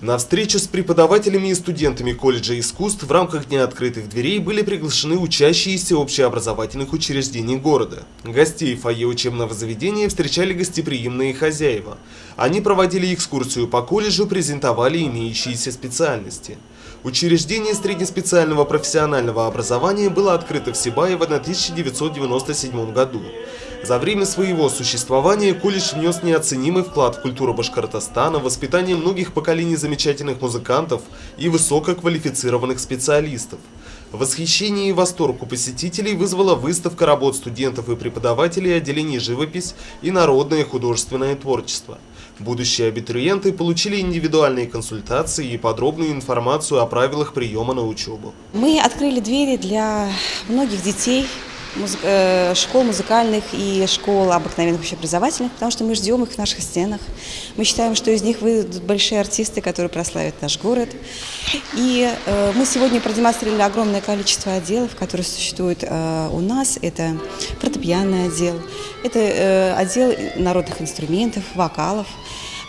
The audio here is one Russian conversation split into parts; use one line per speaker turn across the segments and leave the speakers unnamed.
На встречу с преподавателями и студентами колледжа искусств в рамках Дня открытых дверей были приглашены учащиеся общеобразовательных учреждений города. Гостей в фойе учебного заведения встречали гостеприимные хозяева. Они проводили экскурсию по колледжу, презентовали имеющиеся специальности. Учреждение среднеспециального профессионального образования было открыто в Сибае в 1997 году. За время своего существования колледж внес неоценимый вклад в культуру Башкортостана, воспитание многих поколений замечательных музыкантов и высококвалифицированных специалистов. Восхищение и восторг у посетителей вызвала выставка работ студентов и преподавателей отделений живопись и народное художественное творчество. Будущие абитуриенты получили индивидуальные консультации и подробную информацию о правилах приема на учебу.
Мы открыли двери для многих детей, школ музыкальных и школ обыкновенных общеобразовательных, потому что мы ждем их в наших стенах. Мы считаем, что из них выйдут большие артисты, которые прославят наш город. И мы сегодня продемонстрировали огромное количество отделов, которые существуют у нас. Это фортепианный отдел, это отдел народных инструментов, вокалов.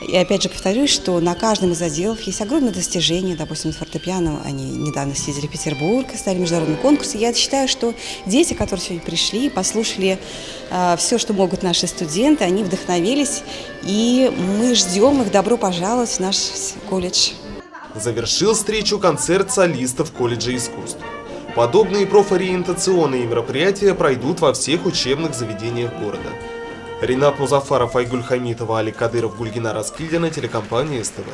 И опять же повторюсь, что на каждом из отделов есть огромные достижения. Допустим, с фортепиано они недавно съездили в Петербург, стали международным конкурсом. Я считаю, что дети, которые сегодня пришли, послушали все, что могут наши студенты, они вдохновились, и мы ждем их добро пожаловать в наш колледж.
Завершил встречу концерт солистов колледжа искусств. Подобные профориентационные мероприятия пройдут во всех учебных заведениях города. Ринат Музафаров, Айгуль Хамитова, Али Кадыров, Гульгина Раскильдина, телекомпания СТВ.